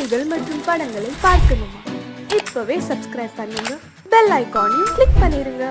பாடல்கள் மற்றும் படங்களை பார்க்கணுமா? இப்பவே சப்ஸ்கிரைப் பண்ணுங்க, பெல் ஐகானையும் கிளிக் பண்ணிருங்க.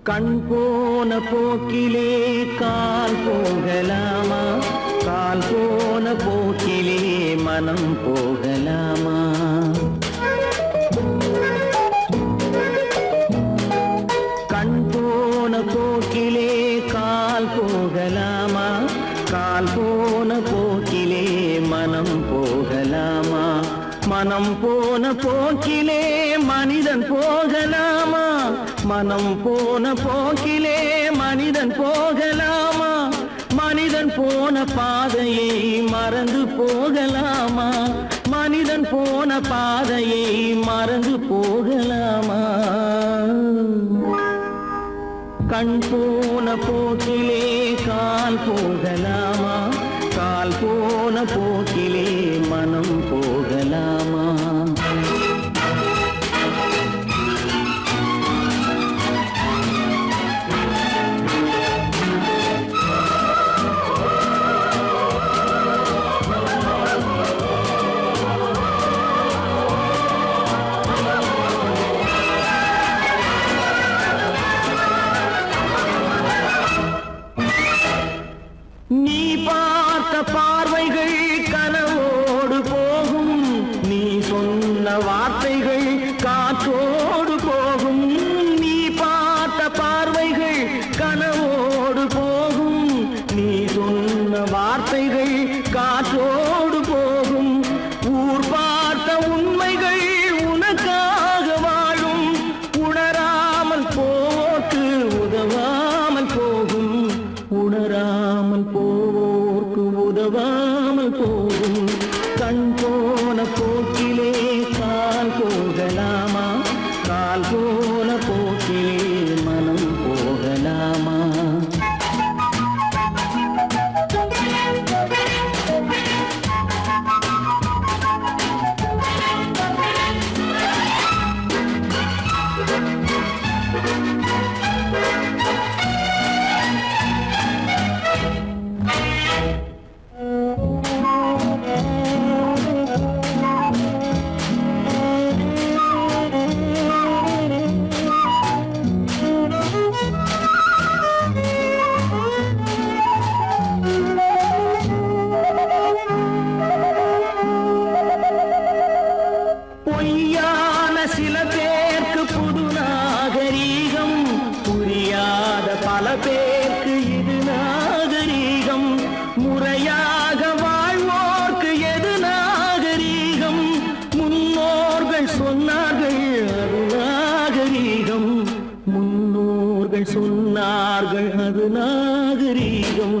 கண் போன போக்கிலே கால் போகலாமா? கால் போன போக்கிலே மனம் போகலாமா? கண் போன போக்கிலே கால் போகலாமா? கால் போன போக்கிலே மனம் போகலாமா? மனம் போன போக்கிலே மனிதன் போகலாமா? மனம் போன போக்கிலே மனிதன் போகலாமா? மனிதன் போன பாதையை மறந்து போகலாமா? மனிதன் போன பாதையை மறந்து போகலாமா? கண் போன போக்கிலே கால் போகலாமா? கால் போன போக்கிலே மனம் போகலாமா? நீ பார்த்த பார்வைகள் கனவோடு போகும், நீ சொன்ன வார்த்தைகள் காற்றோடு போகும். நீ பார்த்த பார்வைகள் கனவோடு போகும், நீ சொன்ன வார்த்தைகள் காற்றோடு போகும். ஊர் பார்த்த உண்மைகள் உனக்காக வாழும், உணராமல் போக்கு உதவாமல் போகும். உணராமல் போவோர்க்கு உதவாமல் போகும். கண் போன போக்கிலே கால் போகலாமா? கால் போன போக்கிலே மனம் போகலாமா? பொய்யான சில பேருக்கு புது நாகரீகம், புரியாத பல பேருக்கு இது நாகரீகம். முறையாக வாழ்வோர்க்கு எது நாகரீகம்? முன்னோர்கள் சொன்னார்கள் அது நாகரீகம். முன்னோர்கள் சொன்னார்கள் அது நாகரீகம்.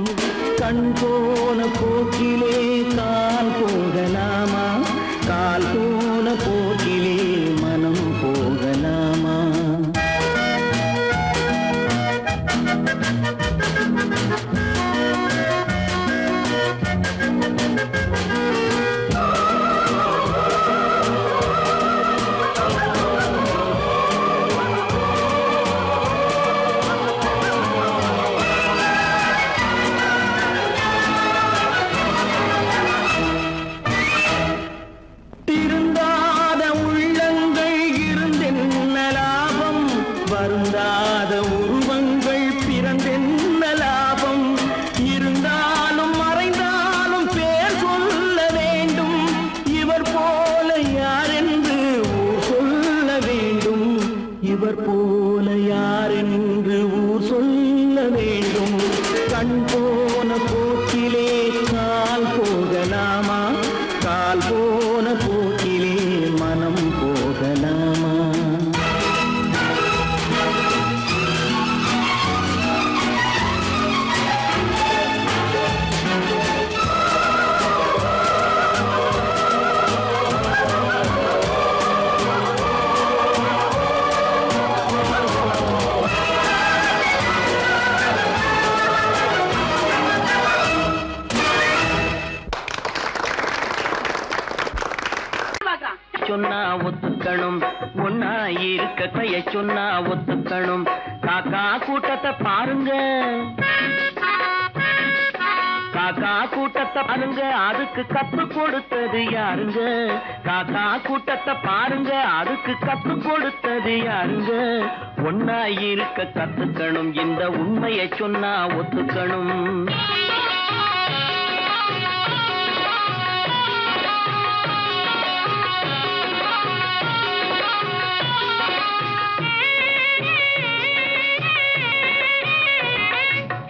கண் போன போக்கிலே கால் போகலாமா? கால் போன போக்கிலே மனம் போகலாமா? திருந்த சொன்னா ஒத்துக்கணும், ஒன்னா இருக்க கைய சொன்னா ஒத்துக்கணும். காக்கா கூட்டத்தை பாருங்க, காக்கா கூட்டத்தை பாருங்க, அதுக்கு கத்து கொடுத்தது யாருங்க? காக்கா கூட்டத்தை பாருங்க, அதுக்கு கத்து கொடுத்தது யாருங்க? ஒன்னா இருக்க கத்துக்கணும், இந்த உண்மையை சொன்னா ஒத்துக்கணும்.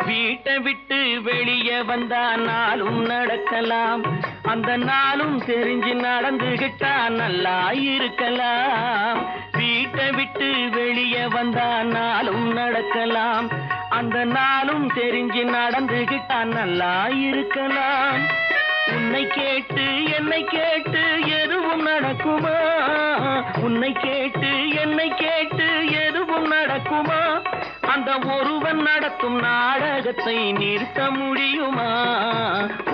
வீட்டை விட்டு வெளியே வந்தா நாளும் நடக்கலாம், அந்த நாளும் தெரிஞ்சு நடந்துகிட்டா நல்லா இருக்கலாம். வீட்டை விட்டு வெளியே வந்தா நாளும் நடக்கலாம், அந்த நாளும் தெரிஞ்சு நடந்துகிட்டா நல்லா இருக்கலாம். உன்னை கேட்டு என்னை கேட்டு எதுவும் நடக்குமா? உன்னை கேட்டு என்னை கேட்டு எதுவும் நடக்குமா? அந்த ஒருவன் நடத்தும் நாடகத்தை நிறுத்த முடியுமா?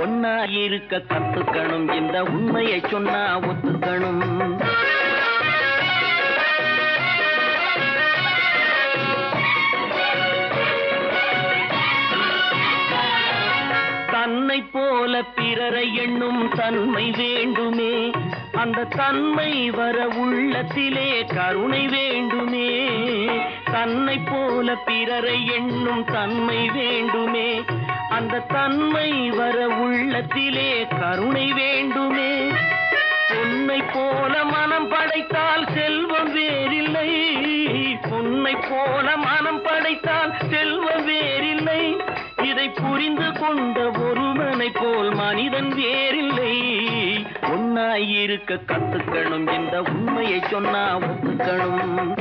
ஒன்னா இருக்க கத்துக்கணும், இந்த உண்மையை சொன்னா ஒத்துக்கணும். தன்னை போல பிறரை எண்ணும் தன்மை வேண்டுமே, அந்த தன்மை வர உள்ளத்திலே கருணை வேண்டுமே. தன்னை போல பிறரை எண்ணும் தன்மை வேண்டுமே, அந்த தன்மை வர உள்ளத்திலே கருணை வேண்டுமே. பொன்னை போல மனம் படைத்தால் செல்வம் வேறில்லை, பொன்னை போல மனம் படைத்தால் செல்வம் வேறில்லை. இதை புரிந்து கொண்ட ஒருவனை போல் மனிதன் வேறில்லை. ஒன்னாயிருக்க கத்துக்கணும், இந்த உண்மையை சொன்னா ஒத்துக்கணும்.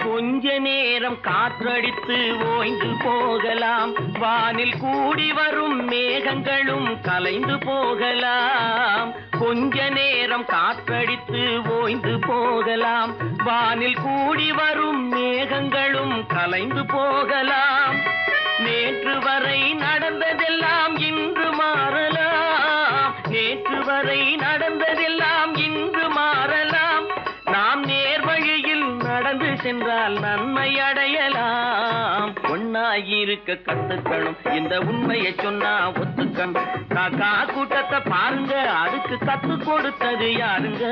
கொஞ்ச நேரம் காற்றடித்து ஓய்ந்து போகலாம், வானில் கூடி வரும் மேகங்களும் கலைந்து போகலாம். கொஞ்ச நேரம் காற்றடித்து ஓய்ந்து போகலாம், வானில் கூடி வரும் மேகங்களும் கலைந்து போகலாம். நேற்று வரை நடந்ததெல்லாம் இன்று மாறலாம், நேற்று வரை நடந்ததெல்லாம் இன்று மாறலாம். நாம் நேர்வழியில் நடந்து சென்றால் நன்மை அடையலாம். ஒன்னாயிருக்க கத்துக்கணும், இந்த உண்மையை சொன்னா ஒத்துக்கணும். காக்கா கூட்டத்தை பாருங்க, அதுக்கு கத்து கொடுத்தது யாருங்க?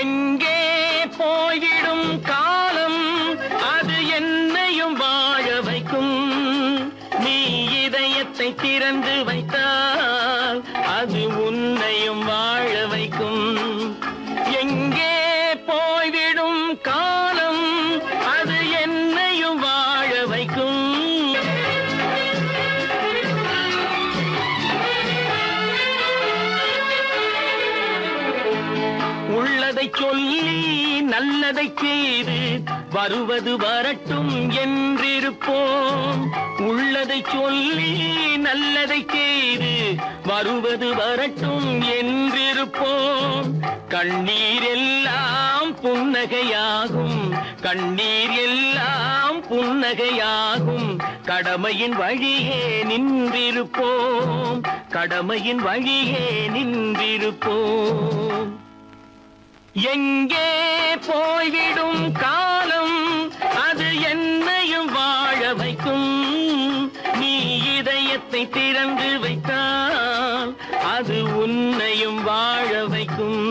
எங்கே போய்விடும் காலம், அது என்னையும் வாழ வைக்கும். நீ இதயத்தை திறந்து வைத்தால் அது உன்னையும் வாழ வைக்கும். எங்கே போய்விடும் காலம், அது என்னையும் வாழ வைக்கும். உள்ளதை சொல்லி நல்லதை செய்து வருவது வரட்டும் என்றிருப்போம். உள்ளதை சொல்லி நல்லதை செய்து வருவது வரட்டும் என்றிருப்போம். கண்ணீர் எல்லாம் புன்னகையாகும், கண்ணீர் எல்லாம் புன்னகையாகும். கடமையின் வழியே நின்றிருப்போம், கடமையின் வழியே நின்றிருப்போம். எங்கே போய்விடும் காலம், அது என்னையும் வாழ வைக்கும். நீ இதயத்தை திறந்து வைத்தால் அது உன்னையும் வாழ வைக்கும்.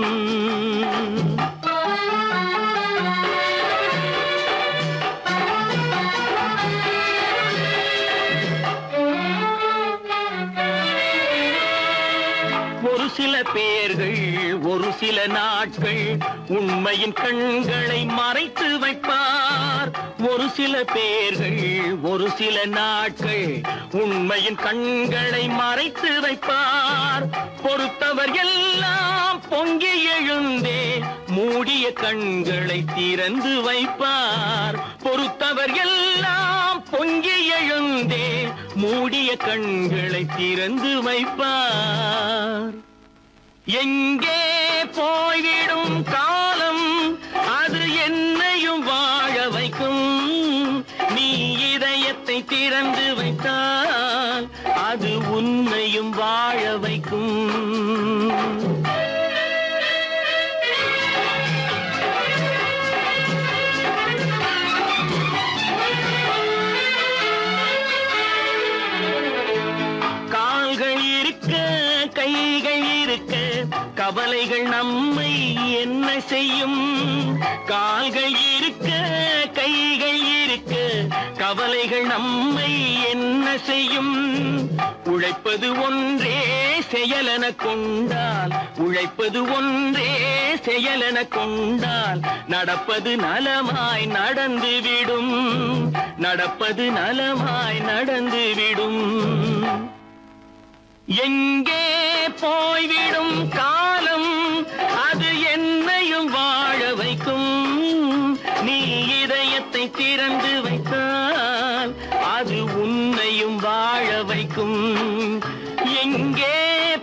ஒரு சில பேர்கள் ஒரு சில நாட்கள் உண்மையின் கண்களை மறைத்து வைப்பார். ஒரு சில பேர்கள் ஒரு சில நாட்கள் உண்மையின் கண்களை மறைத்து வைப்பார். பொறுத்தவர் எல்லாம் பொங்கி எழுந்தே மூடிய கண்களை திறந்து வைப்பார். பொறுத்தவர் எல்லாம் பொங்கி எழுந்தே மூடிய கண்களை திறந்து வைப்பார். எங்கே போய்விடும் காலம் அது என்னையும் வாழ வைக்கும். நீ இதயத்தை திறந்து வைத்தால் அது உன்னையும் வாழ வைக்கும். கால்கள் இருக்க கைகள் இருக்க கவலைகள் நம்மை என்ன செய்யும். கால்கள் இருக்க கைகள் இருக்க கவலைகள் நம்மை என்ன செய்யும். உழைப்பது ஒன்றே செயலென கொண்டால், உழைப்பது ஒன்றே செயலென கொண்டால் நடப்பது நலமாய் நடந்துவிடும். நடப்பது நலமாய் நடந்துவிடும். எங்கே போய்விடும் காலம் அது என்னையும் வாழ வைக்கும். நீ இதயத்தை திறந்து வைத்தால் அது உன்னையும் வாழ வைக்கும். எங்கே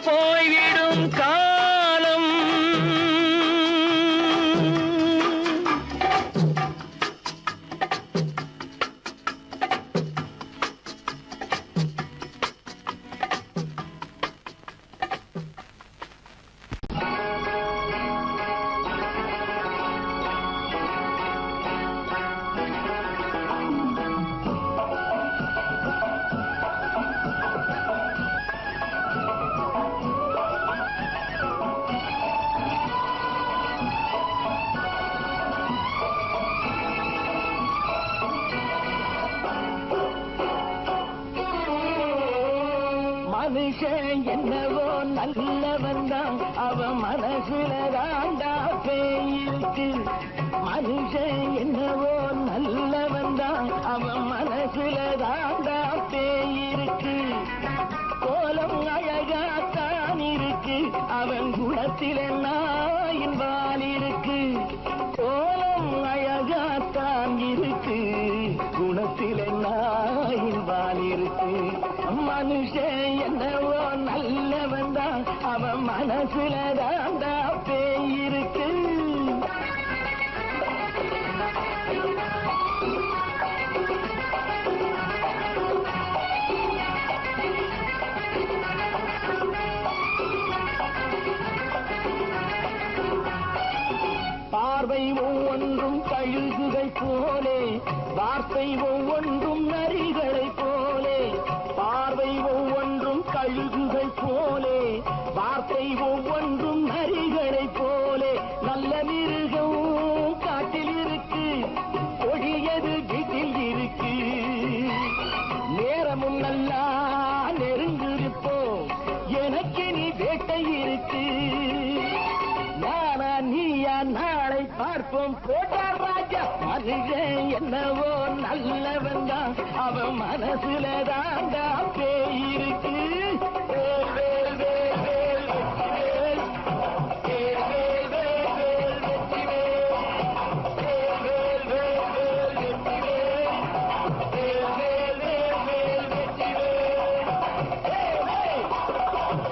போய்விடும் காலம். மனுஷன் என்னவோ நல்லவன் தான், அவன் மனசுல தாண்டா பேயிருக்கு. மனுஷன் என்னவோ நல்லவன் தான், அவன் மனசுல தாண்டா பேயிருக்கு. கோலம் அழகாத்தான் இருக்கு, அவன் குணத்தில நாயின் வால் இருக்கு. கோலம் அழகாத்தான் இருக்கு, குணத்தில நாயின் வால் இருக்கு. மனுஷன் என்னவோ நல்லவன் தான், அவன் மனசுல தாண்டா பேயிருக்கு. பார்வை ஒவ்வொன்றும் கழுகுகை போலே, வார்த்தை ஒவ்வொன்றும் நரிகளை போலே. பார்வை ஒவ்வொன்றும் கழுகுகை போலே, வார்த்தை ஒவ்வொன்றும் நரிகளை போலே. நல்ல மிருகம் காட்டில் இருக்கு, கொடியது வீட்டில் இருக்கு. நேரமும் நல்லா நெருங்கிருப்போம், எனக்கு நீ வேட்டை இருக்கு. நானா நீயா நாளை பார்ப்போம் போட்டார் ராஜா. மனுஷன் என்னவோ நல்லவன் தான், அவன் மனசுல தாண்டா பேயிருக்கு. வேல் வேல் வேல் வேல் வெற்றிவேல், வேல் வேல் வேல் வேல் வெற்றிவேல், வேல் வேல் வேல் வேல் வெற்றிவேல், வேல் வேல் வேல் வேல் வெற்றிவேல். வேல் வேல்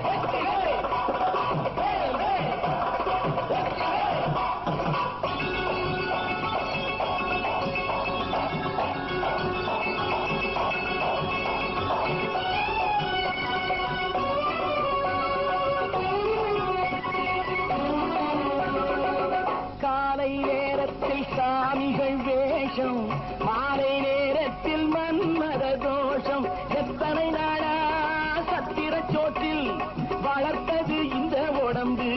வெற்றிவேல், வேல் வேல் காலை நேரத்தில் சாமிகள் வேஷம், மாலை நேரத்தில் மன்மத தோஷம். எத்தனை நாளா சத்திர சோற்றில் வளர்த்தது இந்த உடம்பு.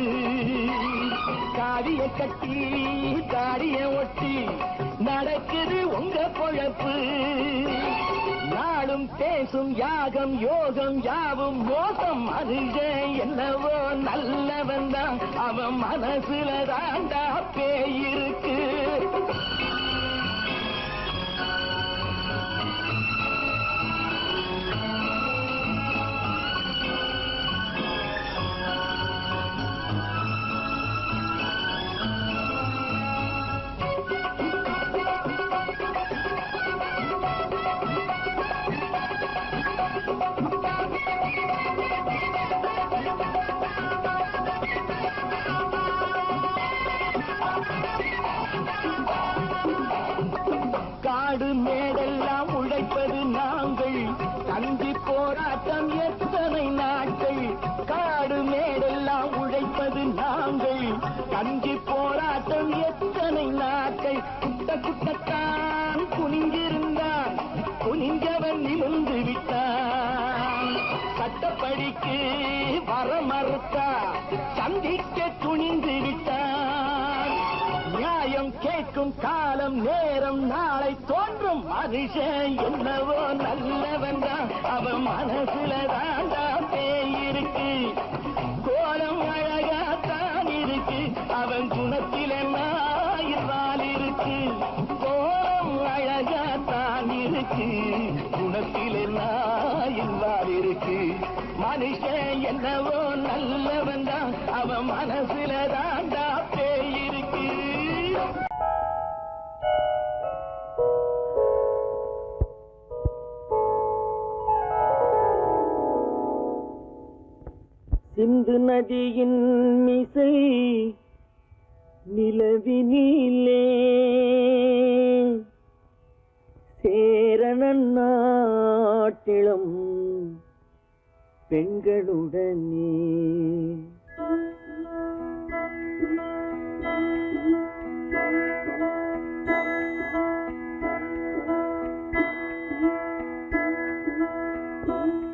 காடிய கட்டி காடிய ஒட்டி நடக்குது உங்க பொழப்பு. நாளும் பேசும் யாகம் யோகம் யாவும் மோசம். மனுஷன் என்னவோ நல்லவன் தான், அவன் மனசுல தாண்டா பேயிருக்கு. காடு மேடெல்லாம் உழைப்பது நாங்கள், கஞ்சி போராட்டம் எத்தனை நாட்கள். காடு மேடெல்லாம் உழைப்பது நாங்கள், கஞ்சி போராட்டம் எத்தனை நாட்கள். குட்ட குட்டத்தான் குனிஞ்சிருந்தான், குனிஞ்சவன் நிமிர்ந்து விட்டான். சட்டப்படிக்கு வர மறுத்தா, சந்திக்க துணிந்து விட்டான். நியாயம் கேட்கும் காலம் நேரம் நாளை தோன்றும். மனுஷன் என்னவோ நல்லவன் தான், அவன் மனசுல தாண்டா பேயிருக்கு. கோலம் அழகாத்தான் இருக்கு, அவன் குணத்தில் எல்லாம் இருக்கு. கோலம் அழகாத்தான் இருக்கு, குணத்தில் எல்லாம் இருக்கு. மனுஷன் என்னவோ நல்லவன் தான், அவன் மனசுல தாண்டா பேயிருக்கு. சிந்து நதியின் மிசை நிலவினிலே சேரணன் நாட்டிளம் பெண்களுடனே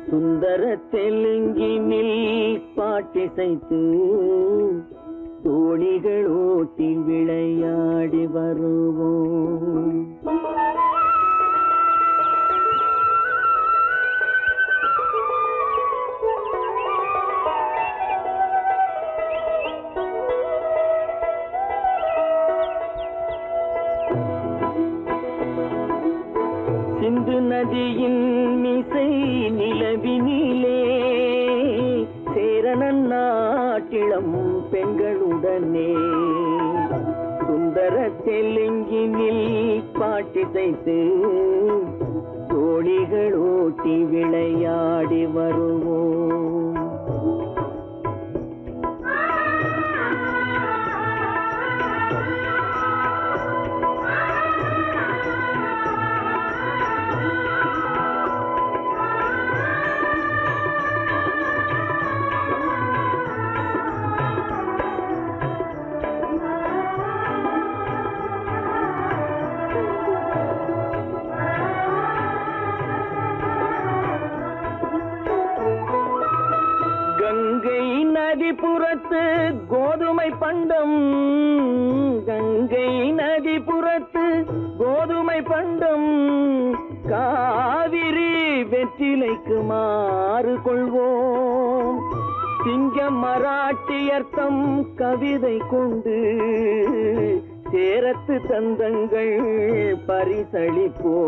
சுந்தர தெலுங்கினில் பாட்டிசைத்து தோணிகள் ஓட்டி விளையாடி வருவோம். சிந்து நதியின் மிசை நிலவினிலே சேரணன் நாட்டிளம் பெண்களுடனே சுந்தர தெலுங்கினில் பாட்டிசைத்து தோணிகள் ஓட்டி விளையாடி வருவோம். கங்கை நதிபுறத்து கோதுமை பண்டம், கங்கை நதிபுறத்து கோதுமை பண்டம், காவிரி வெற்றிலைக்கு மாறு கொள்வோம். சிங்க மராட்டியர்த்தம் கவிதை கொண்டு சேரத்து தந்தங்கள் பரிசளிப்போம்.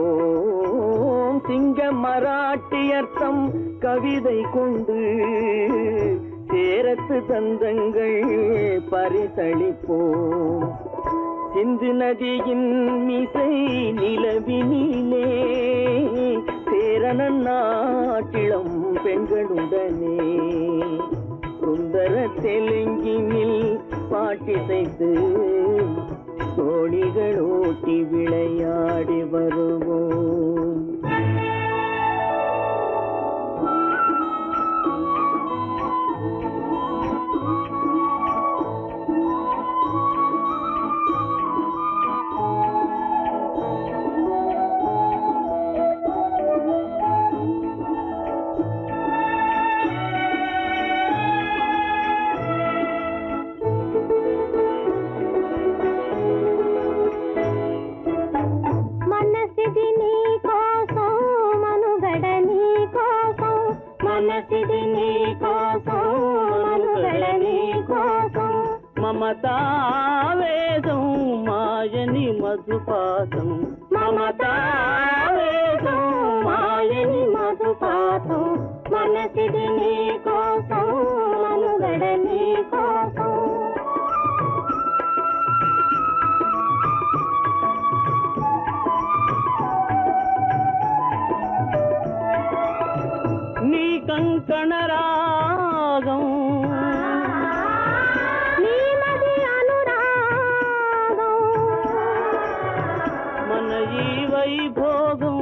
சிங்க மராட்டியர்த்தம் கவிதை கொண்டு சேரத்து தந்தங்கள் பரிசளிப்போம். சிந்து நதியின் மிசை நிலவினிலே சேரணன் நாட்டிளம் பெண்களுடனே சுந்தர தெலுங்கினில் பாட்டிசைத்து தோணிகள் ஓட்டி விளையாடி வருவோம். మమతావేదం మాయని మధుపాతం, మమతావేదం మాయని మధుపాతం, మనసిది నీ కోసం మనుగడ నీ కోసం. నీ కంకణ రాగం వైభవ భోగం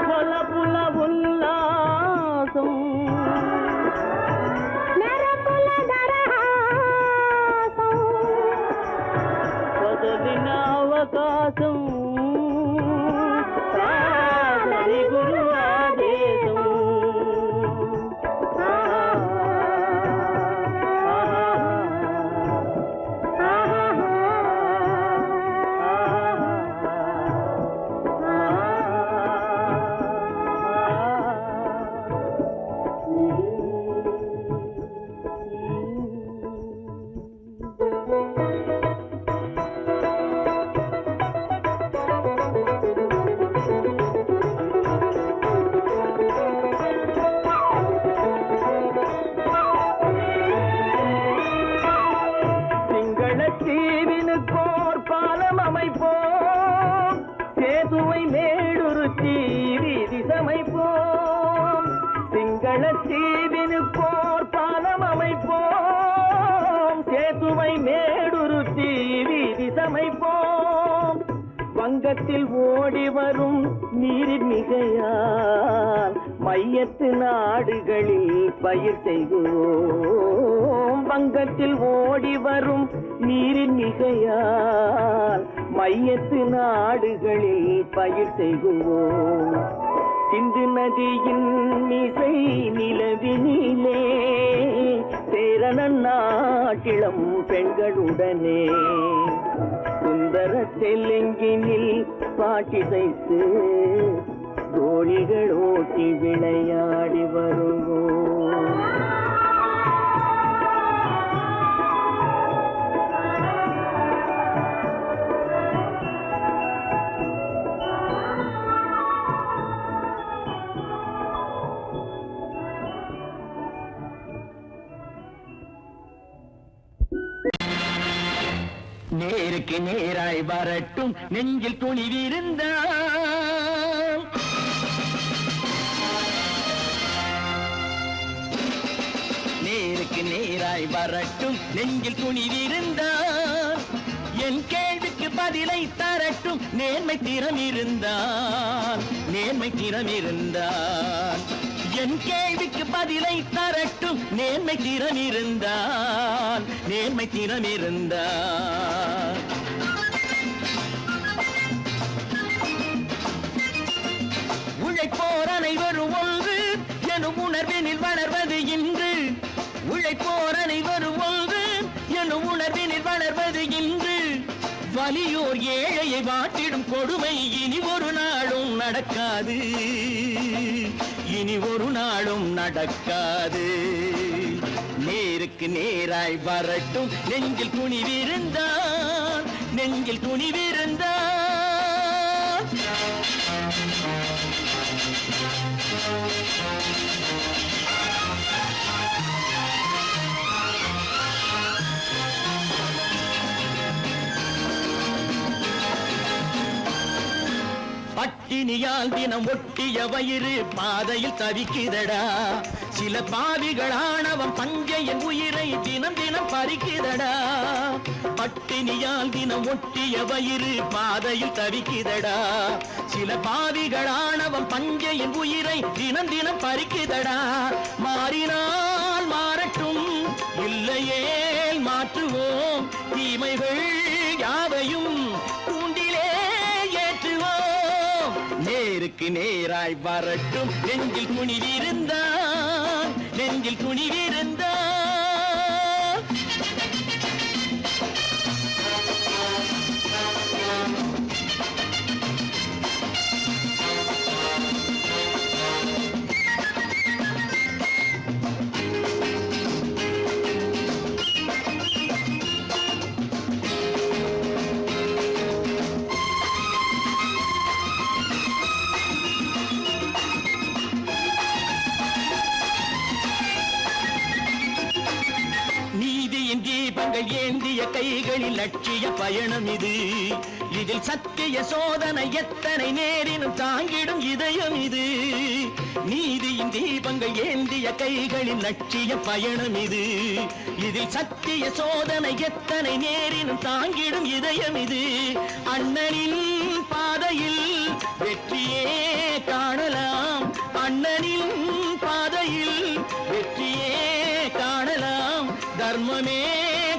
కొలపుల ఉల్లాసం పదవిన అవకాశం సాధని గురు ఆదేశం தீவினுக்கோர் பாலம் அமைப்போம் சேதுவை மேடுருத்தி வீதி சமைப்போம் சிங்கள தீவினுக்கோர் பாலம் அமைப்போம் சேதுவை மேடுருத்தி வீதி சமைப்போம் வங்கத்தில் ஓடி வரும் நீரின் மிகையால் மையத்து நாடுகளில் பயிர் செய்கிறோம் வங்கத்தில் ஓடி வரும் நீரின் மிகையால் மையத்து நாடுகளில் பயிர் செய்கிறோம் சிந்து நதியின் மிசை நிலவினிலே சேரணன் நாட்டிளம் பெண்களுடனே சுந்தர தெலுங்கினில் பாட்டிசைத்து தோழிகள் ஓட்டி விளையாடி வருவோம் நேருக்கு நேராய் வரட்டும் நெஞ்சில் துணிவிருந்தால் நேருக்கு நேராய் வரட்டும் நெஞ்சில் துணிவிருந்தால் என் கேள்விக்கு பதிலை தரட்டும் நேர்மை திறம் இருந்தால் என் கேள்விக்கு பதிலை தரட்டும் நேர்மை திறம் இருந்தால் உழைப்போர் அனைவரும் ஒன்று எனும் உணர்வினில் வளர்வது இன்று உழைப்போர் அனைவரும் ஒன்று எனும் உணர்வினில் வளர்வது இன்று வலியோர் ஏழையை வாட்டிடும் கொடுமை இனி ஒரு நாளும் நடக்காது நேருக்கு நேராய் வரட்டும் நெஞ்சில் துணிவிருந்தால் பட்டினியால் தினம் ஒட்டிய வயிறு பாதையில் தவிக்குதடா சில பாவிகள் ஆணவம் பஞ்சையின் உயிரை தினம் தினம் பறிக்குதடா பட்டினியால் தினம் ஒட்டிய வயிறு பாதையில் தவிக்குதடா சில பாவிகள் ஆணவம் பஞ்சையின் உயிரை தினம் தினம் பறிக்குதடா மாறினால் மாறட்டும் இல்லையே மாற்றுவோம் தீமைகள் யாவையும் நேருக்கு நேராய் வரட்டும் நெஞ்சில் துணிவிருந்தால் தீபங்கள் ஏந்திய கைகளில் லட்சிய பயணம் இது. இதில் சத்திய சோதனை எத்தனை நேரினும் தாங்கிடும் இதயம் இது. நீதியின் தீபங்கள் ஏந்திய கைகளில் லட்சிய பயணம் இது. இதில் சத்திய சோதனை எத்தனை நேரினும் தாங்கிடும் இதயம் இது. அண்ணனின் பாதையில் வெற்றியே காணலாம், அண்ணனின் பாதையில் வெற்றியே காணலாம். தர்மமே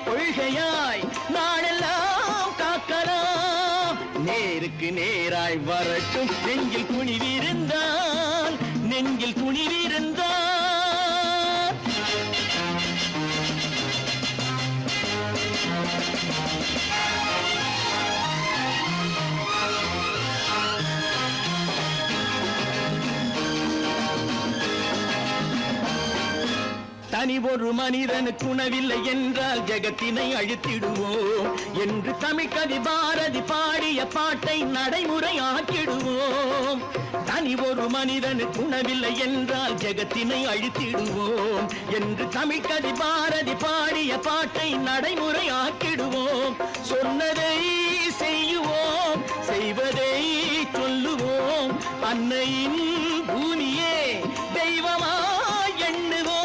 கொள்கையாய் நாளெல்லாம் காக்கலாம். நேருக்கு நேராய் வரட்டும் நெஞ்சில் துணிவிருந்தால், நெஞ்சில் துணிவிருந்தால். தனி ஒரு மனிதனுக்கு உணவில்லை என்றால் ஜெகத்தினை அழித்திடுவோம் என்று தமிழ் கவி பாரதி பாடிய பாட்டை நடைமுறை ஆக்கிடுவோம். தனி ஒரு மனிதனுக்கு உணவில்லை என்றால் ஜெகத்தினை அழித்திடுவோம் என்று தமிழ் கவி பாரதி பாடிய பாட்டை நடைமுறை ஆக்கிடுவோம். சொன்னதை செய்யுவோம், செய்வதை சொல்லுவோம். அன்னையின் பூமியே தெய்வமா எண்ணுவோம்.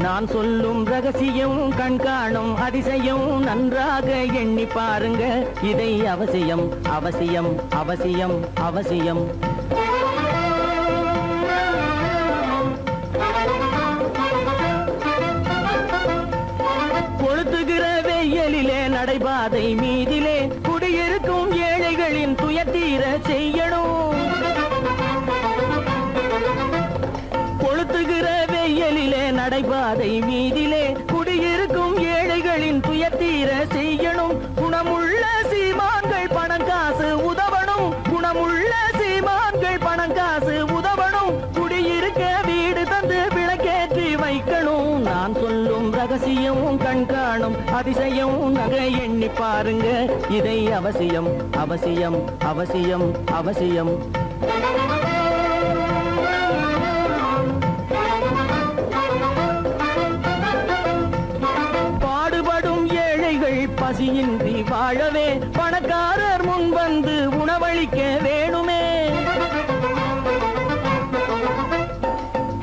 நான் சொல்லும் ரகசியம் கண்காணும் அதிசயம் நன்றாக எண்ணி பாருங்க. இதை அவசியம் அவசியம் அவசியம் அவசியம். கொளுத்துகிற வெயிலிலே நடைபாதை மீதிலே குடியிருக்கும் ஏழைகளின் துயத்தீர செய்யணும். கொளுத்துகிற வெயிலிலே நடைபாதை மீதிலே குடியிருக்கும் ஏழைகளின் துயத்தீர செய்யணும். குணமுள்ள சீமான்கள் பணம் காசு உதவணும், குணமுள்ள சீமான்கள் பணம் காசு உதவணும். குடியிருக்க வீடு தந்து விளக்கேற்றி வைக்கணும். நான் சொல்லும் ரகசியம் கண்காணும் அதிசயம் நகை எண்ணி பாருங்க. இதை அவசியம் அவசியம் அவசியம் அவசியம். பசியின்றி வாழவே பணக்காரர் முன் வந்து உணவளிக்க வேணுமே.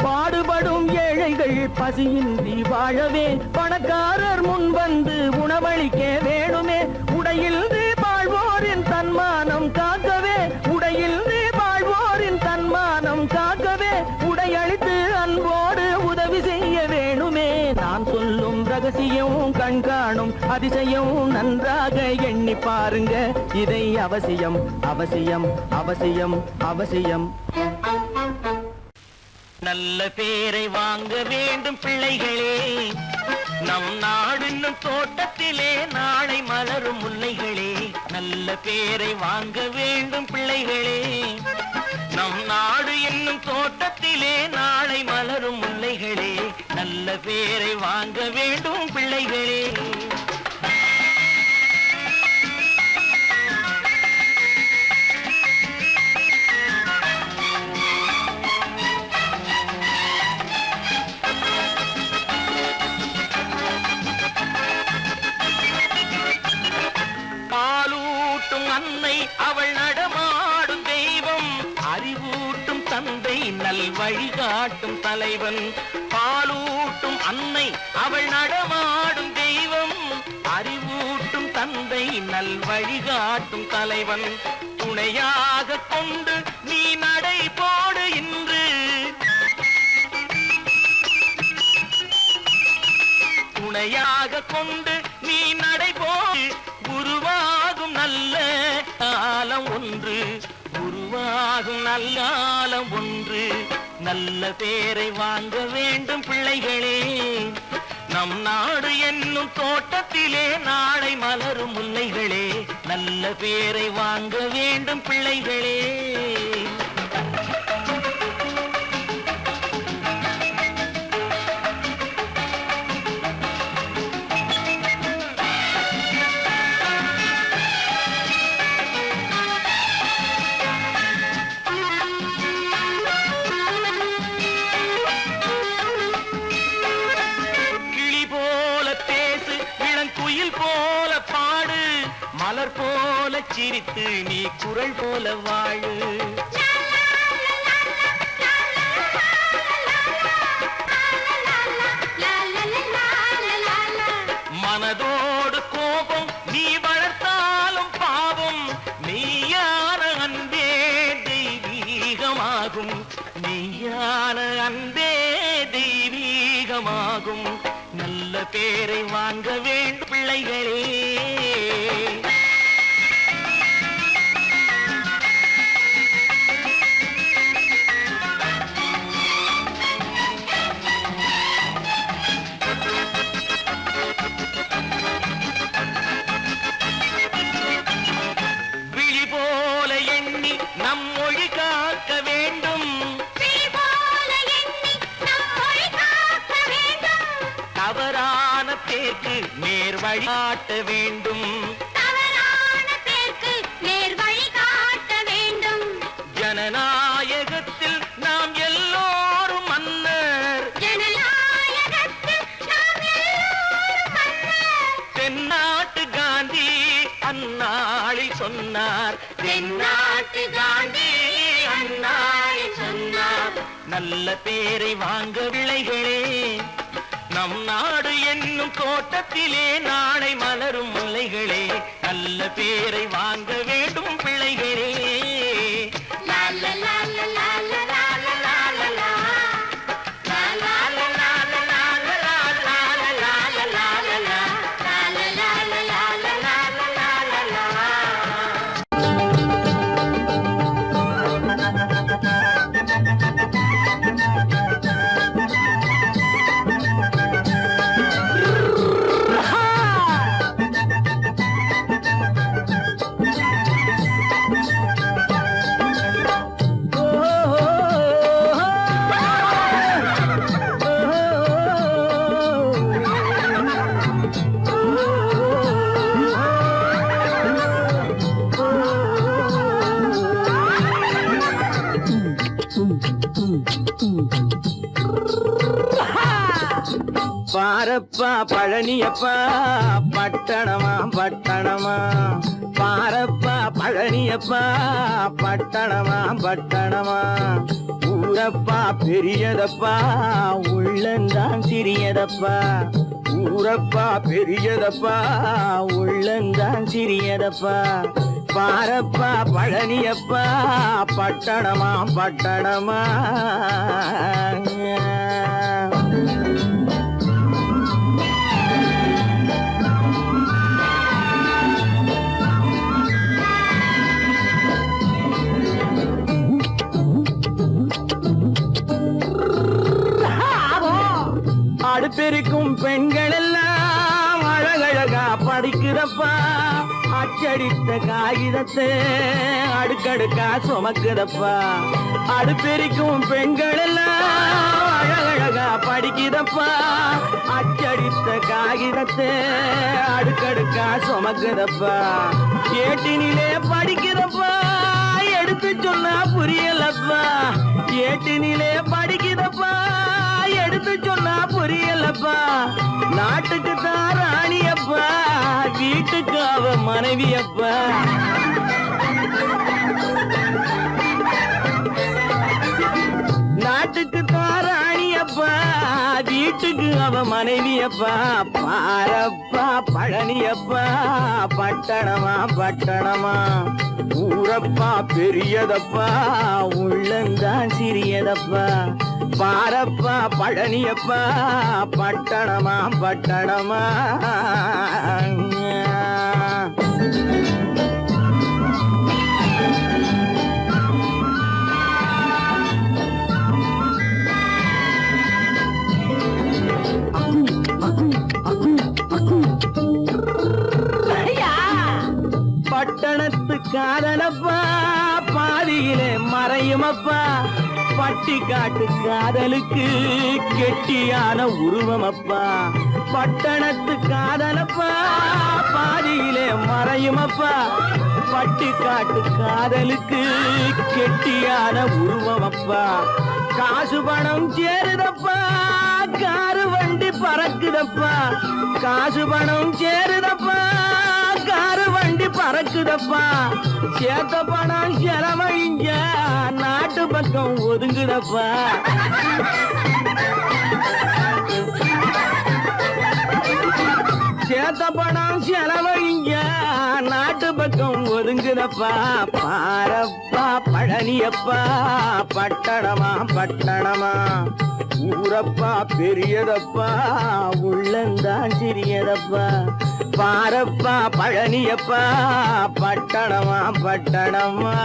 பாடுபடும் ஏழைகள் பசியின்றி வாழவே பணக்காரர் முன் வந்து உணவளிக்க வேணுமே. உடையில் வாழ்வோரின் தன்மானம் காக்கவே, உடையில் வாழ்வோரின் தன்மானம் காக்கவே உடையளித்து அன்போடு உதவி செய்ய வேணுமே. நான் சொல்லும் ரகசியம் கண்காணும் அதிசயம் நன்றாக எண்ணி பாருங்க. இதை அவசியம் அவசியம் அவசியம் அவசியம். நல்ல பேரை வாங்க வேண்டும் பிள்ளைகளே, நம் நாடு என்னும் தோட்டத்திலே நாளை மலரும் முல்லைகளே. நல்ல பேரை வாங்க வேண்டும் பிள்ளைகளே, நம் நாடு என்னும் தோட்டத்திலே நாளை மலரும் முல்லைகளே. நல்ல பேரை வாங்க வேண்டும் பிள்ளைகளே. பாலூட்டும் அன்னை அவள் நடமாடும் தெய்வம், அறிவூட்டும் தந்தை நல் வழிகாட்டும் தலைவன். பாலூட்டும் அன்னை அவள் நடமாடும் தெய்வம், அறிவூட்டும் தந்தை நல் வழிகாட்டும் தலைவன். துணையாக கொண்டு நீ நடை போடு இன்று, துணையாக கொண்டு நீ நடை போடு. உருவாகும் நல்ல காலம் ஒன்று, உருவாகும் நல்ல காலம் ஒன்று. நல்ல பேரை வாங்க வேண்டும் பிள்ளைகளே, நம் நாடு என்னும் தோட்டத்திலே நாளை மலரும் முல்லைகளே. நல்ல பேரை வாங்க வேண்டும் பிள்ளைகளே. சிரித்து நீ குரல் போல வாழு. மனதோடு கோபம் நீ வளர்த்தாலும் பாவம், நீயான அன்பே தெய்வீகமாகும், நீயான அன்பே தெய்வீகமாகும். நல்ல பேரை வாங்க வேண்டும் பிள்ளைகளே. நம் மொழி காக்க வேண்டும், தவறான பேருக்கு நேர் வழி காட்ட வேண்டும், ஜனநாயகத்தில் நாம் எல்லோரும் மன்னர், தென்னாட்டு காந்தி அந்நாளில் சொன்னார், தென்னாட்டு காந்தி அந்நாளில் சொன்னார். நல்ல பேரை வாங்க விளைகளே, நம் நாடு என்னும் தோட்டத்திலே நாளை மலரும் முல்லைகளே. நல்ல பேரை வாங்க வேண்டும் பிள்ளைகளே. பாரப்பா பழனியப்பா பட்டணமா பட்டணமா, பாரப்பா பழனியப்பா பட்டணமா பட்டணமா. ஊரப்பா பெரியதப்பா உள்ளந்தான் சிறியதப்பா, ஊரப்பா பெரியதப்பா உள்ளந்தான் சிறியதப்பா. பாரப்பா பழனியப்பா பட்டணமா பட்டணமா. அடுப்பெருக்கும் பெண்கள் எல்லாம் அழகழகா படிக்குதப்பா, அச்சடித்த காகிதத்தை அடுக்கடுக்கா சுமக்குதப்பா. அடுப்பெருக்கும் பெண்கள் எல்லாம் அழகழகா படிக்குதப்பா, அச்சடித்த காகிதத்தை அடுக்கடுக்கா சுமக்குதப்பா. ஏட்டினிலே படிக்குதப்பா, எடுத்து சொன்னா புரியலப்பா, ஏட்டினிலே படிக்குதப்பா, எடுத்து சொன்னா புரியலப்பா. நாட்டுக்கு தான் ராணியப்பா, வீட்டுக்கு அவ மனைவியப்பா. நாட்டுக்கு தான் ராணியப்பா, வீட்டுக்கு அவ மனைவியப்பா. பாரப்பா பழனியப்பா பட்டணமா பட்டணமா. ஊரப்பா பெரியதப்பா உள்ளந்தான் சிறியதப்பா. பாரப்பா பழனியப்பா பட்டணமா பட்டணமா. பட்டணத்து காதலப்பா பாதியிலே மறையுமப்பா, பட்டி காட்டு காதலுக்கு கெட்டியான உருவமப்பா. பட்டணத்து காதலப்பா பாதியிலே மறையுமப்பா, பட்டி காட்டு காதலுக்கு கெட்டியான உருவமப்பா. காசு பணம் சேருதப்பா, காரு வண்டி பறக்குதப்பா, காசு பணம் சேருதப்பா, காரு வண்டி வண்டி பறக்குதப்பா, சேத்த பணம் செலவழிங்க நாட்டு பக்கம் ஒதுங்குதப்பா. சேத்த பணம் செலவழிங்க நாட்டு பக்கம் ஒதுங்குதப்பா. பாரப்பா பழனியப்பா, பட்டணமா பட்டணமா, ஊரப்பா பெரியதப்பா, உள்ளந்தான் சிறியதப்பா. பாரப்பா பழனியப்பா, பட்டணமா பட்டணமா.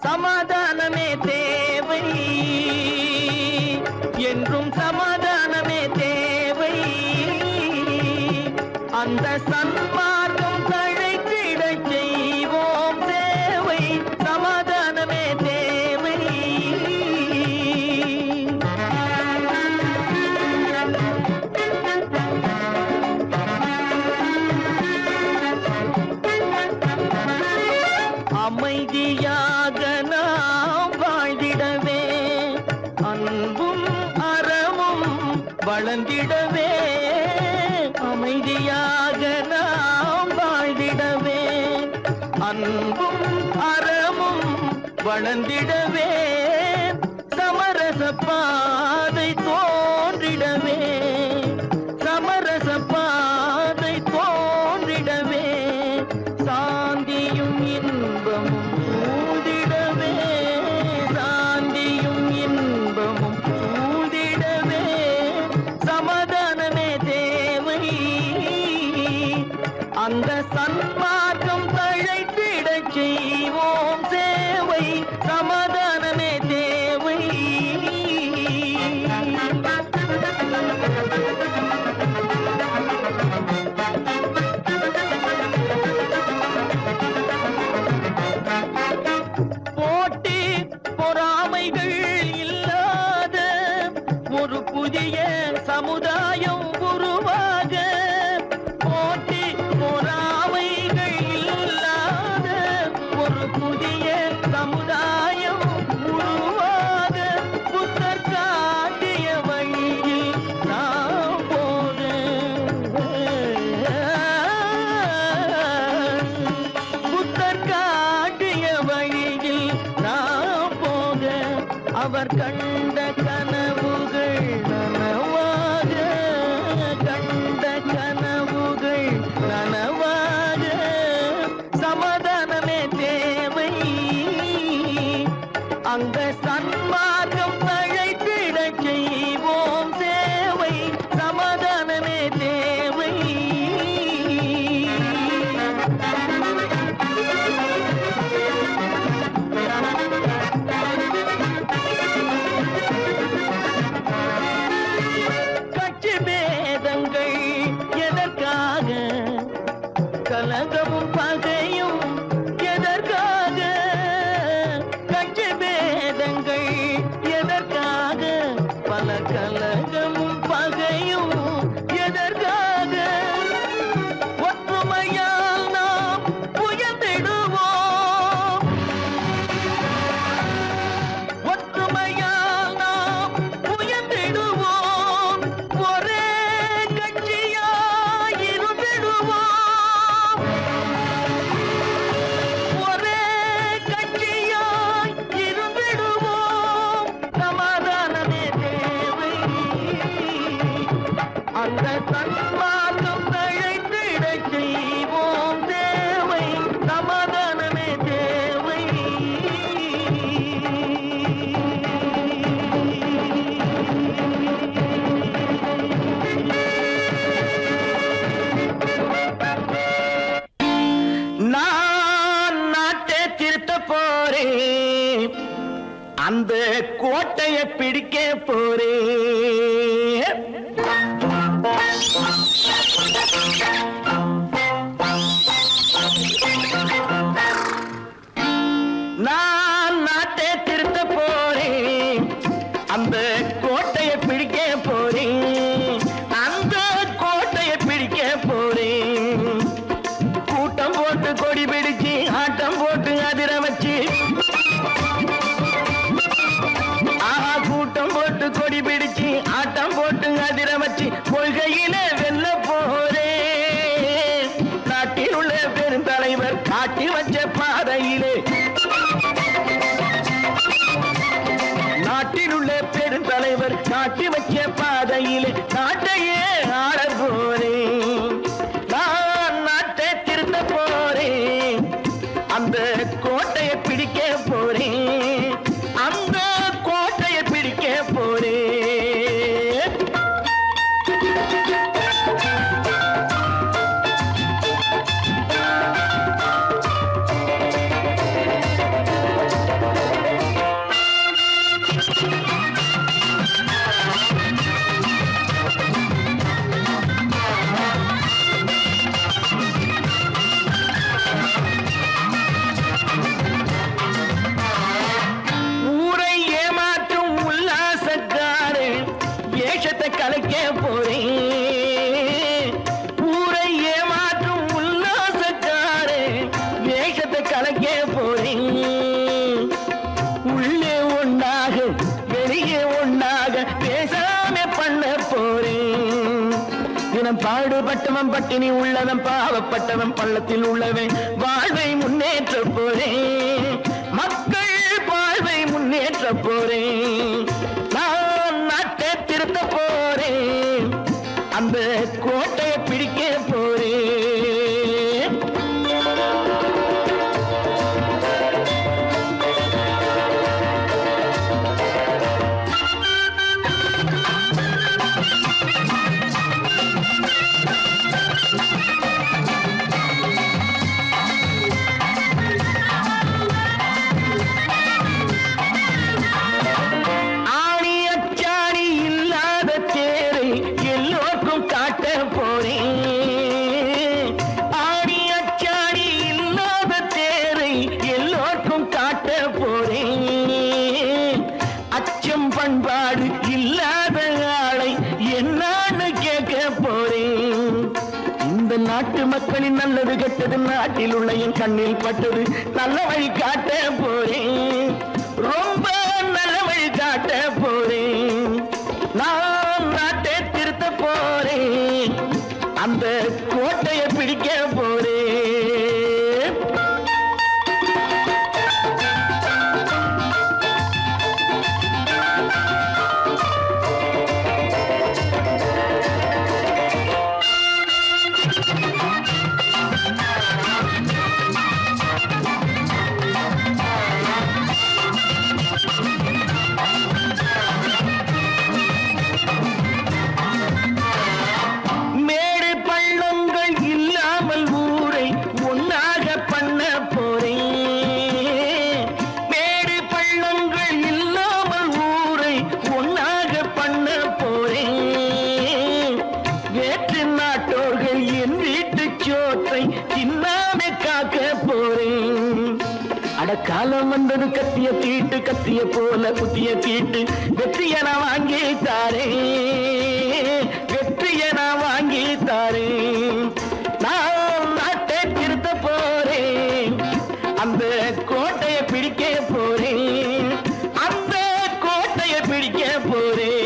சமாதானமே தேவை என்றும் சமாதானமே தேவை. அந்த சன்மார்க்கம் தழைத்திடச் செய்வோம் சேவை. சமாதானமே தேவை. அமைதியாக நாம் வாழ்ந்திடவே, அன்பும் அறமும் வளர்ந்திடவே. அமைதியாக நாம் வாழ்ந்திடவே, அன்பும் அறமும் வளர்ந்திடவே. சமரச பாதை தோன்றிடவே, சமரச பாதை தோன்றிடவே. சாந்தியும் இன்பமும் சூழ்ந்திடவே, சாந்தியும் இன்பமும் சூழ்ந்திடவே. சமாதானமே தேவை. அந்த சன்மார்க்கம் தழைத்திடச் செய்வோம் சேவை. சமாதானமே தேவை. போட்டி பொறாமைகள் இல்லாத ஒரு புதிய சமுதாயம் உருவாக. போட்டி பொறாமைகள் இல்லாத ஒரு புதிய சமுதாயம் உருவாக. புத்தர் காட்டிய வழியில் நாம் போக, புத்தர் காட்டிய வழியில் நாம் போக. அவர் கண்ட கனவுகள் நனவாக, கண்ட கனவுகள் நனவாக. சமாதானமே தேவை. அங்க சன்மார்க்கம் தழைத்திடச் செய்வோம் சேவை. சமாதானமே தேவை. கட்சி பேதங்கள் எதற்காக, கலகமும் பகையும் எதற்காக. கட்சி பேதங்கள் எதற்காக, பல கலகமும் பகையும் எதற்காக. ஒற்றுமையால் நாம் உயர்ந்திடுவோம், ஒற்றுமையால் நாம் உயர்ந்திடுவோம். ஒரே கட்சியாய் இருந்திடுவோம், ஒரே கட்சியாய் இருந்திடுவோம். சமாதானமே தேவை. அந்த சன்மார்க்கம் தழைத்திடச் செய்வோம் தேவை. சமாதானமே தேவை. நான் நாட்டை திருத்த போறேன், அந்த கோட்டையை பிடிக்க போறேன். நான் நாட்டை திருத்த போறேன். அந்த கோட்டையை பிடிக்க போறேன். அந்த கோட்டையை பிடிக்க போறேன். கூட்டம் போட்டு கொடி பிடிச்சு ஆட்டம் போட்டு அதிர வச்சு, கூட்டம் போட்டு கொடி பிடிச்சு ஆட்டம் போட்டு அதிர வச்சு கொள்கையில வெல்ல போறேன். நாட்டில் உள்ள பெருந்தலைவர் காட்டி வச்ச பாதையிலே, நாட்டில் உள்ள பெருந்தலைவர் காட்டி வச்ச பாதையிலே நாட்டையே ஆள போறேன். நான் நாட்டை திருத்த போறேன். அந்த கோட்டையை பிடிக்க போறேன். அந்த கோட்டையை பிடிக்க போறேன். ஊரை ஏமாற்றும் உல்லாசக்காரு வேஷத்தை கலைக்க போறேன். ஊரை ஏமாற்றும் உல்லாசக்காரு வேஷத்தை கலைக்க போறேன். உள்ளே ஒண்ணாக வெளியே ஒண்ணாக பேசாம பண்ண போறேன். தினம் பாடுபட்டவன் பட்டினி உள்ளவன் பாவப்பட்டவன் பள்ளத்தில் உள்ளவன் வாழ்வை முன்னேற்ற போறேன். மக்கள் வாழ்வை முன்னேற்ற போறேன். நான் நாட்டை திருத்த போறேன். அந்த கோட்டையை பிடிக்க போறேன். ஆணி அச்சாணி இல்லாத தேரை எல்லோருக்கும் காட்ட போறேன். ஆணி அச்சாணி இல்லாத தேரை எல்லோருக்கும் காட்ட போறேன். அச்சம் பண்பாடு இல்லாத ஆளை என்னான்னு கேட்க போறேன். இந்த நாட்டு மக்களின் நல்லது கெட்டது நாட்டில் உள்ள என் கண்ணில் பட்டது நல்ல வழி காட்ட போறேன். ரொம்ப நல்ல வழி காட்ட போறேன். நான் நாட்டை திருத்த போறேன். அந்த கோட்டையை பிடிக்க போறேன். மேடு பள்ளங்கள் இல்லாமல் ஊரை ஒன்னாக பண்ண போறேன். மேடு பள்ளங்கள் இல்லாமல் ஊரை ஒன்னாக பண்ண போறேன். வேற்று நாட்டோர்கள் என் வீட்டு சோற்றை தின்னாமே காக்க போறேன். அடக்காலம் வந்தது கத்திய தீட்டு கத்திய போல குத்திய தீட்டு வெற்றிய நான் வாங்கி தாரேன். வெற்றிய நான் வாங்கி தாரேன். நான் நாட்டை திருத்த போறேன். அந்த கோட்டையை பிடிக்க போறேன். அந்த கோட்டையை பிடிக்க போறேன்.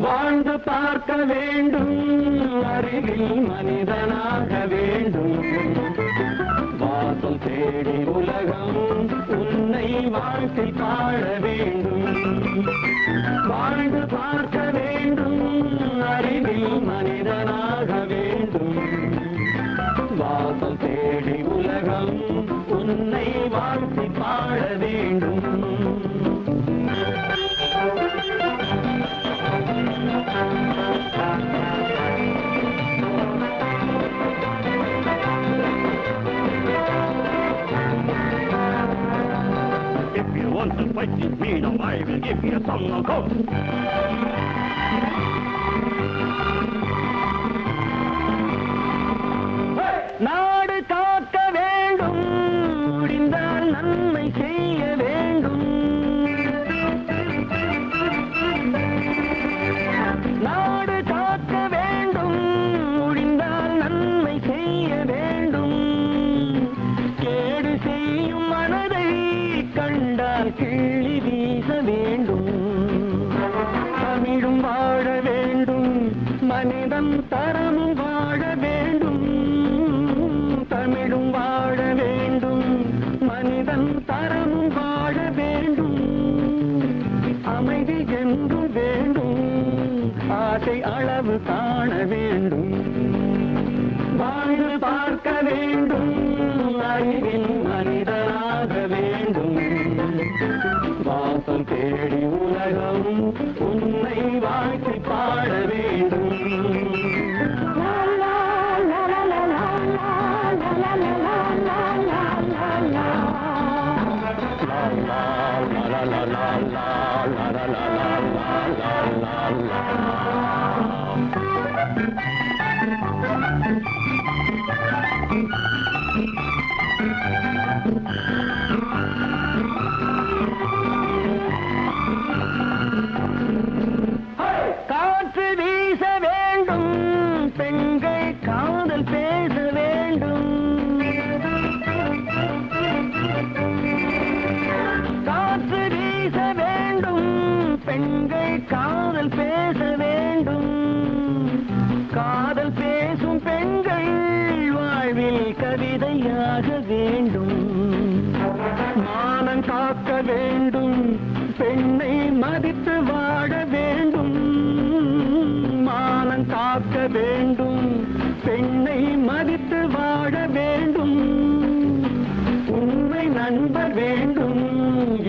வாழ்ந்து பார்க்க வேண்டும், அருகில் மனிதனாக வேண்டும். வாசல் தேடி உலகம் உன்னை வாழ்க்கை பாட வேண்டும். வாழ்ந்து பார்க்க வேண்டும். fighting me, now I will give you a song of hope. நாடு காக்க வேண்டும், முடிந்தால் நன்மை செய்ய வேண்டும். நாடு காக்க வேண்டும், முடிந்தால் நன்மை செய்ய வேண்டும். கேடு செய்யும் மனதை கண்டால் கிள்ளி வீச வேண்டும். தமிழும் வாழ வேண்டும், மனிதன் தரமும் வாழ வேண்டும். தமிழும் வாழ வேண்டும், மனிதன் தரமும் வாழ வேண்டும். அமைதி என்றும் வேண்டும், ஆசை அளவு காண வேண்டும். வாழ்ந்து பார்க்க வேண்டும், அறிவின் மனிதனாக வேண்டும். வாசம் தேடி உலகம் உன்னை வாழ்த்தி பாட வேண்டும். காற்று வீச வேண்டும், பெண்கள் காதல் பேச வேண்டும். காற்று வீச வேண்டும், பெண்கள் காதல் பேச வேண்டும். காதல் பேசும் பெண்கள் வாழ்வில் கவிதையாக வேண்டும். மானம் காக்க வேண்டும், பெண்ணை மதித்து வாழ வேண்டும். மானம் காக்க வேண்டும், பெண்ணை மதித்து வாழ வேண்டும். உண்மை நண்பர் வேண்டும்,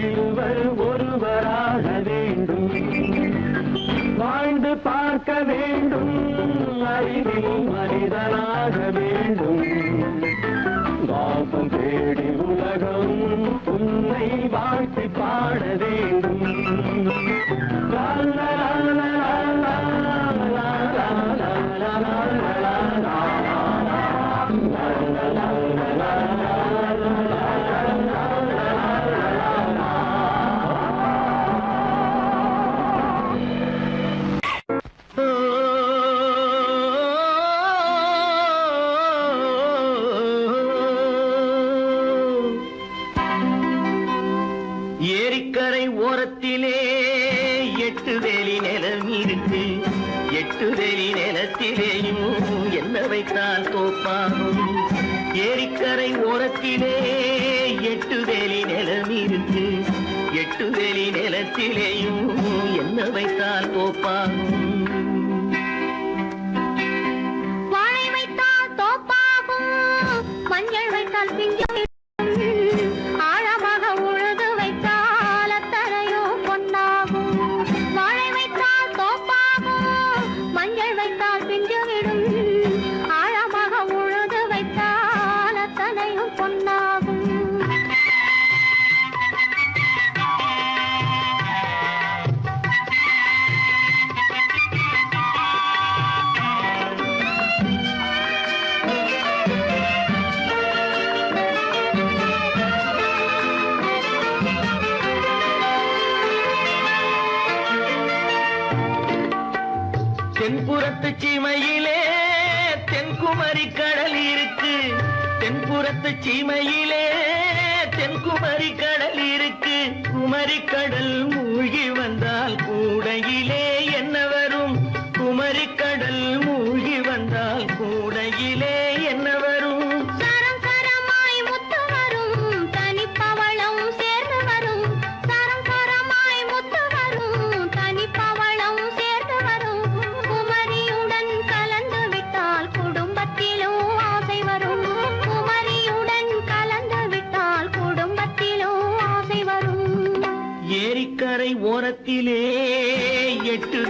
இருவர் ஒருவராக வேண்டும். வாழ்ந்து பார்க்க வேண்டும், அறிவில் மனிதனாக வேண்டும். வாசம் தேடி உலகம் உன்னை வாழ்த்தி பாட வேண்டும். லா லா லா லா லா லா லா லா லா. ஏரிக்கரை ஓரத்திலே 8 வேலி நிலம் இருக்கு. 8 வேலி நிலத்திலேயும் என்ன வைத்தால் தோப்பாகும். ஏரிக்கரை ஓரத்திலே 8 வேலி நிலம் இருக்கு. 8 வேலி நிலத்திலேயும் என்ன வைத்தால் தோப்பாகும். வாழை வைத்தால் தோப்பாகும், மஞ்சள் வைத்தால் பிஞ்சு. ஆழமாக உழுது வைத்தால் அத்தனையோ பொன்னாகும். வாழை வைத்தால் தோப்பாகும், மஞ்சள் வைத்தால் பிஞ்சு விடும். ஆழமாக உழுது வைத்தால் அத்தனையும் பொன்னாகும். தென்புறத்து சீமையிலே தென்குமரி கடல் இருக்கு. தென்புறத்து சீமையிலே தென்குமரி கடல் இருக்கு. குமரி கடல் மூழ்கி வந்தால் கூடையிலே என்ன வரும். குமரி கடல் மூழ்கி வந்தால் கூடையிலே என்ன வரும். சரம் சரமாய் முத்து வரும், தனிப்பவளம் சேர்ந்து வரும். சரம் சரமாய் முத்து வரும், தனிப்பவளம் சேர்ந்து வரும். குமரியுடன் கலந்து விட்டால் குடும்பத்திலும் ஆசை வரும். குமரியுடன் கலந்து விட்டால் குடும்பத்திலும் ஆசை வரும். ஏரிக்கரை ஓரத்திலே 8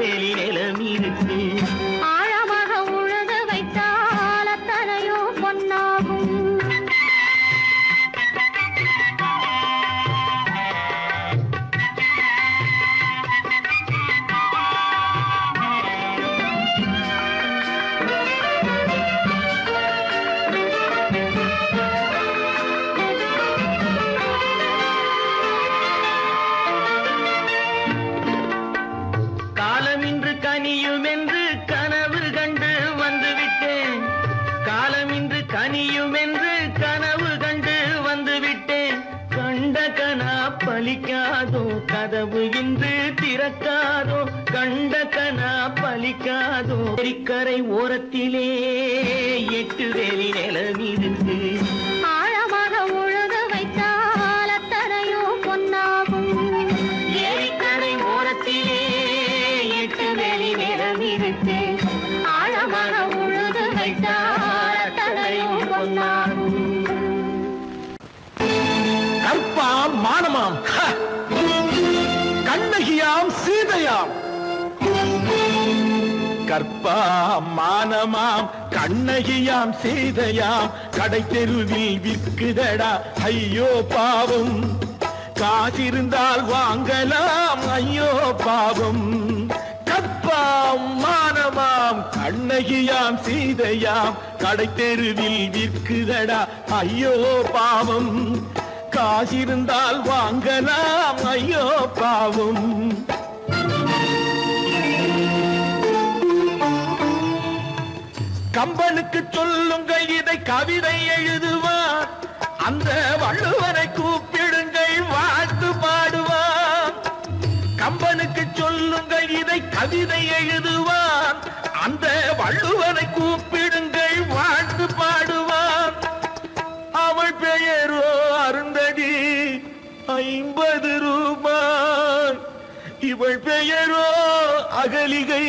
பலிக்காதோ கதவு இன்று திறக்காதோ கண்ட கனா பலிக்காதோ கரை ஓரத்திலே 8 வேலி நிலமிருக்கு ஆழமாக உழுது வைத்தால் அத்தனையோ பொன்னாகும் ஏரிக்கரை ஓரத்திலே 8 வேலி நிலமிருக்கு ஆழமாக உழுது வைத்தால் அத்தனையோ பொன்னாகும் கற்பாம் மானமாம் கண்ணகியாம் சீதையாம் கற்பாம் மானமாம் கண்ணகியாம் சீதையாம் கடை தெருவில் விற்குதடா ஐயோ பாவம் காசிருந்தால் வாங்கலாம் ஐயோ பாவம் கற்பாம் மானமாம் கண்ணகியாம் சீதையாம் கடை தெருவில் விற்குதடா ஐயோ பாவம் காசிருந்தால் வாங்கலாம் ஐயோ பாவம் கம்பனுக்கு சொல்லுங்கள் இதை கவிதை எழுதுவார் அந்த வள்ளுவரை கூப்பிடுங்கள் வாழ்த்து பாடுவார் கம்பனுக்கு சொல்லுங்கள் இதை கவிதை எழுதுவார் அந்த வள்ளுவரை கூப்பிடுங்கள் வாழ்த்து பாடுவார் அவள் பெயரோ அருந்ததி 50 ரூபாய் இவள் பெயரோ அகலிகை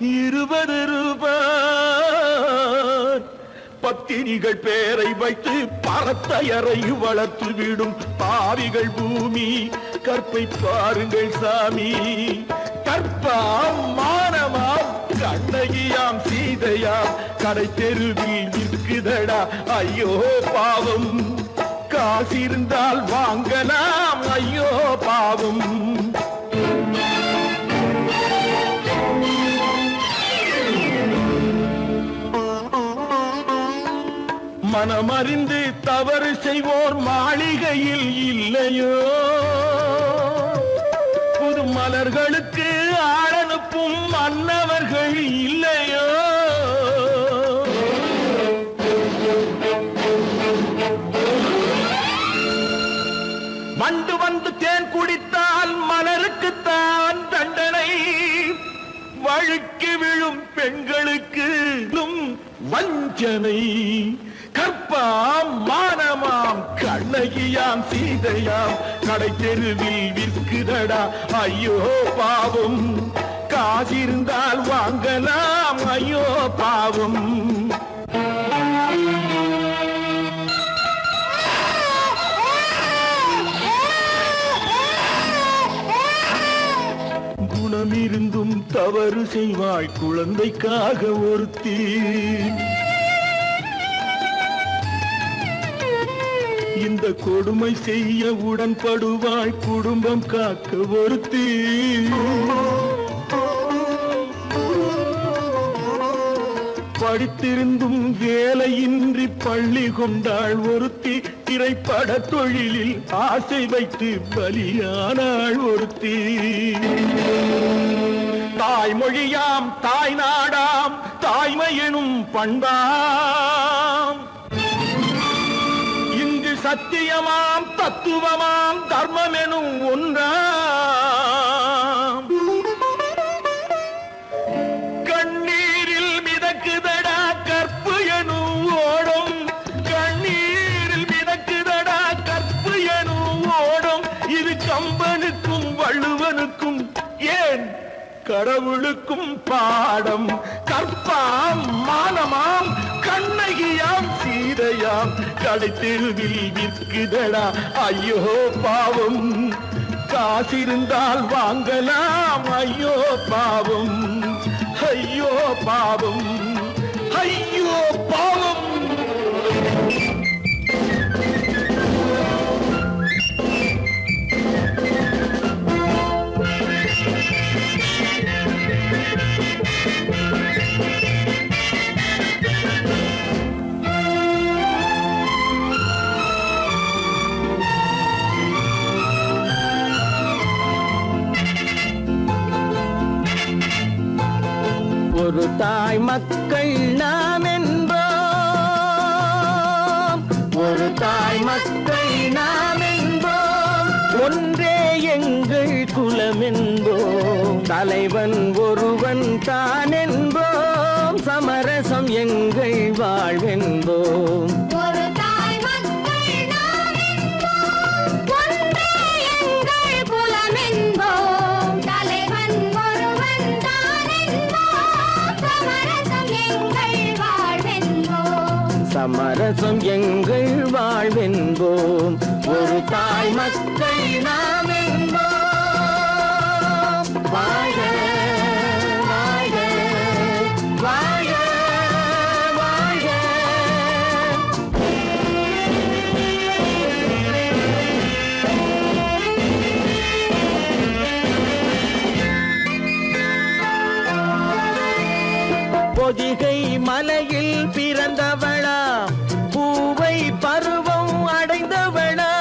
20 ரூபாய் பத்தினிகள் பேரை வைத்து பரத்தையறை வளர்த்து விடும் பாவிகள் பூமி கற்பை பாருங்கள் சாமி கற்பாம் மானமாம் கண்ணகியாம் சீதையாம் கடை தெருவில் விற்குதடா ஐயோ பாவம் காசிருந்தால் வாங்கலாம் ஐயோ பாவம் மனமறிந்து தவறு செய்வோர் மாளிகையில் இல்லையோ புது மலர்களுக்கு ஆளனுப்பும் மன்னவர்கள் இல்லையோ வண்டு வந்து தேன் குடித்தால் மலருக்குத்தான் தண்டனை வழுக்கி விழும் பெண்களுக்கு வஞ்சனை கற்பாம் மானமாம் கண்ணகியாம் சீதையாம் கடை தெருவில் விற்குதடா ஐயோ பாவம் காசிருந்தால் வாங்கலாம் ஐயோ பாவம் குணமிருந்தும் தவறு செய்வாய் குழந்தைக்காக ஒருத்தி இந்த கொடுமை செய்ய உடன்படுவாய் குடும்பம் காக்க ஒருத்தி படித்திருந்தும் வேலையின்றி பள்ளி கொண்டாள் ஒருத்தி திரைப்பட தொழிலில் ஆசை வைத்து பலியானாள் ஒருத்தி தாய்மொழியாம் தாய் நாடாம் தாய்மை எனும் பண்பாம் இங்கு சத்தியமாம் தத்துவமாம் தர்மம் எனும் ஒன்றாம் கண்ணீரில் மிதக்குதடா கற்பு எனும் ஓடும் கண்ணீரில் மிதக்குதடா கற்பு எனும் ஓடும் இது கம்பனுக்கும் வள்ளுவனுக்கும் ஏன் கடவுளுக்கும் பாடம் கற்பாம் மானமாம் கண்ணகியாம் சீதையாம் கடை தெருவில் விற்குதடா ஐயோ பாவம் காசிருந்தால் வாங்கலாம் ஐயோ பாவம் ஐயோ பாவம் ஐயோ பாவம் ஒரு தாய் மக்கள் ஒன்றே எங்கள் குலமென்போம், தலைவன் ஒருவன் தான் என்போம், சமரசம் எங்கள் வாழ்வென்போம். ஒரு தாய் மக்கள் நாம் என்போம், ஒன்றே எங்கள் குலம் என்போம், தலைவன் ஒருவன் தான் என்போம், சமரசம் எங்கள் வாழ்வென்போம். சமரசம் எங்கள் வாழ்வென்போம், ஒரு தாய் மக்கள் நாம் என்போம். வாழ்க வாழ்க வாழ்க வாழ்க. பொதிகை மலையில் பிறந்தவளா, பூவை பருவம் அடைந்தவளா,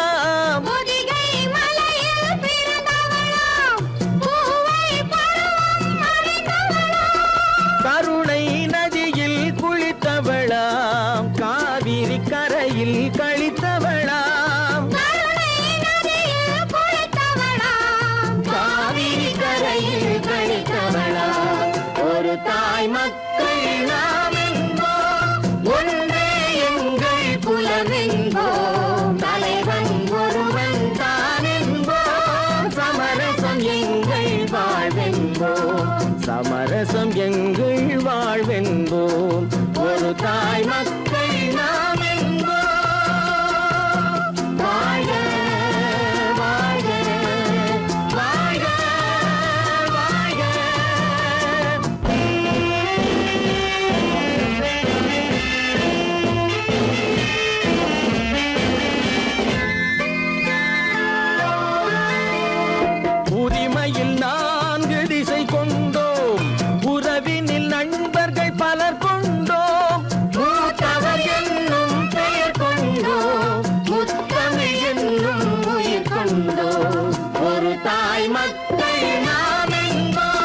பொதிகை மலையில் பிறந்தவளாம், பூவை பருவம் அடைந்தவளாம். கருணை நதியில் குளித்தவளாம், காவிரி கரையில் கழித்தவளாம், கருணை நதியில் குளித்தவளாம், காவிரி கரையில் கழித்தவளாம். ஒரு தாய் மக்கள் நாம் என்போம், ஒன்றே எங்கள் குலம் என்போம், தலைவன் ஒருவன் தான் என்போம், சமரசம் எங்கள் வாழ்வென்போம், சமரசம் எங்கள் வாழ்வென்போம், ஒரு தாய் மக்கள் நாம் என்போம். வாழ்க வாழ்க வாழ்க வாழ்க. உரிமையில் 4 திசை கொண்டோம், உறவினில் நண்பர்கள் பலர் கொண்டோம், மூத்தவர் என்னும் பெயர் கொண்டோம், முத்தமிழ் என்னும் உயிர் கொண்டோம், ஒரு தாய் மக்கள் நாம் என்போம்.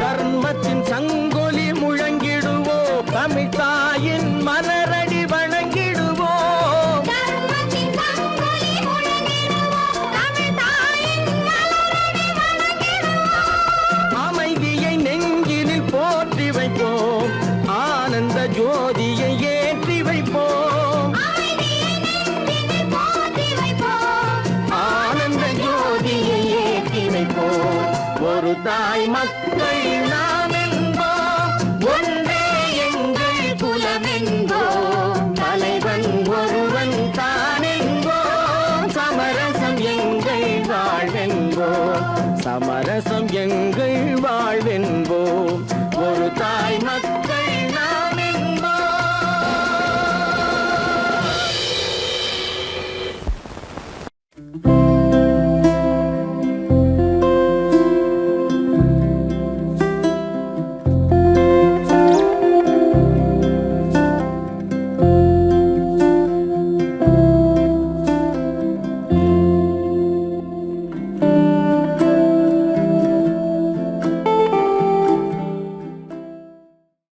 தர்மத்தின் சங்கொலி முழங்கிடுவோம், தமிழ் தாயின் மலரடி வணங்கிடுவோம், தர்மத்தின் சங்கொலி முழங்கிடுவோம், தமிழ் தாயின் மலரடி வணங்கிடுவோம். அமைதியை நெஞ்சினில் போற்றி வைப்போம், ஆனந்த ஜோதியை ஏற்றி வைப்போம், அமைதியை நெஞ்சினில் போற்றி வைப்போம், ஆனந்த ஜோதியை ஏற்றி வைப்போம், ஒரு தாய் மக்கள் நாம் என்போம், ஒன்றே எங்கள் குலம் என்போம், தலைவன் ஒருவன் தான் என்போம், சமரசம் எங்கள் வாழ்வென்போம், சமரசம் எங்கள் வாழ்வென்போம், ஒரு தாய் மக்கள்